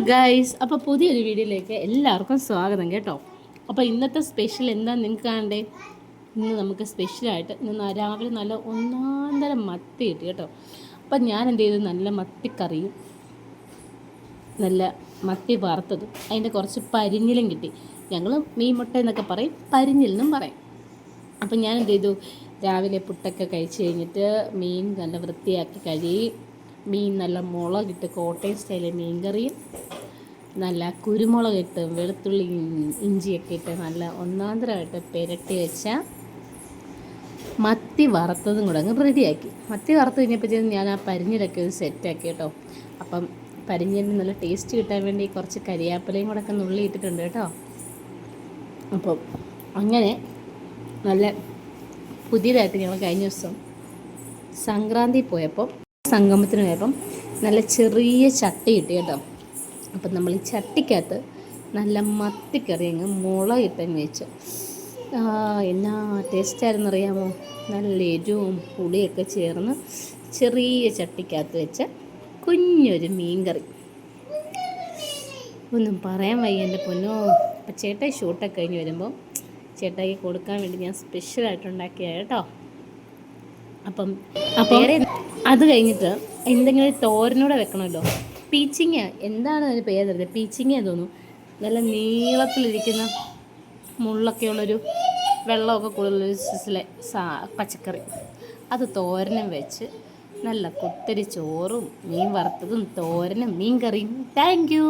Guys, അപ്പോൾ പുതിയൊരു വീഡിയോയിലേക്ക് എല്ലാവർക്കും സ്വാഗതം കേട്ടോ. അപ്പോൾ ഇന്നത്തെ സ്പെഷ്യൽ എന്താ നിങ്ങൾക്ക് കാണണ്ടേ? ഇന്ന് നമുക്ക് സ്പെഷ്യലായിട്ട് ഇന്ന് രാവിലെ നല്ല ഒന്നാന്തരം മത്തി കിട്ടി കേട്ടോ. അപ്പം ഞാൻ എന്ത് ചെയ്തു, നല്ല മത്തിക്കറിയും നല്ല മത്തി വറുത്തതും അതിൻ്റെ കുറച്ച് പരിഞ്ഞിലും കിട്ടി. ഞങ്ങൾ മീൻ മുട്ട എന്നൊക്കെ പറയും, പരിഞ്ഞിലെന്നും പറയും. അപ്പം ഞാൻ എന്ത് ചെയ്തു, രാവിലെ പുട്ടൊക്കെ കഴിച്ച് കഴിഞ്ഞിട്ട് മീൻ നല്ല വൃത്തിയാക്കി കഴുകി, മീൻ നല്ല മുളകിട്ട് കോട്ടയം സ്റ്റൈലിൽ മീൻ കറിയും നല്ല കുരുമുളകിട്ട് വെളുത്തുള്ളി ഇഞ്ചിയൊക്കെ ഇട്ട് നല്ല ഒന്നാന്തരമായിട്ട് പുരട്ടി വെച്ച മത്തി വറുത്തതും കൂടെ അങ്ങ് റെഡിയാക്കി. മത്തി വറുത്ത് കഴിഞ്ഞപ്പോഴത്തേക്കും ഞാൻ ആ പരിഞ്ഞിലൊക്കെ ഒരു സെറ്റാക്കി കേട്ടോ. അപ്പം പരിഞ്ഞിന് നല്ല ടേസ്റ്റ് കിട്ടാൻ വേണ്ടി കുറച്ച് കരിയാപ്പിലയും കൂടെ ഒക്കെ നുള്ളി ഇട്ടിട്ടുണ്ട് കേട്ടോ. അപ്പം അങ്ങനെ നല്ല പുതിയതായിട്ട് ഞങ്ങൾ കഴിഞ്ഞ ദിവസം സംക്രാന്തി പോയപ്പോൾ സംഗമത്തിന് പോയപ്പം നല്ല ചെറിയ ചട്ടി കിട്ടി കേട്ടോ. അപ്പം നമ്മൾ ഈ ചട്ടിക്കകത്ത് നല്ല മത്തിക്കറി അങ്ങ് മുളകിട്ടങ്ങ് വെച്ചു. എന്നാ ടേസ്റ്റായിരുന്നു അറിയാമോ? നല്ല എരിവും പുളിയൊക്കെ ചേർന്ന് ചെറിയ ചട്ടിക്കകത്ത് വെച്ച കുഞ്ഞൊരു മീൻ കറി. ഒന്നും പറയാൻ വയ്യ എൻ്റെ പൊന്നോ. അപ്പം ചേട്ടായി ഷൂട്ടൊക്കെ കഴിഞ്ഞ് വരുമ്പോൾ ചേട്ടായിക്ക് കൊടുക്കാൻ വേണ്ടി ഞാൻ സ്പെഷ്യലായിട്ട് ഉണ്ടാക്കിയത് കേട്ടോ. അപ്പം അത് കഴിഞ്ഞിട്ട് എന്തെങ്കിലും തോരനൂടെ വെക്കണമല്ലോ. പീച്ചിങ്ങ, എന്താണ് അതിന് പേരറിയില്ല, പീച്ചിങ്ങ തോന്നുന്നു. നല്ല നീളത്തിലിരിക്കുന്ന മുള്ളൊക്കെ ഉള്ളൊരു വെള്ളമൊക്കെ കൂടുതലൊരു പച്ചക്കറി, അത് തോരനും വെച്ച് നല്ല കുത്തരി ചോറും മീൻ വറുത്തതും തോരനും മീൻ കറിയും. Thank you.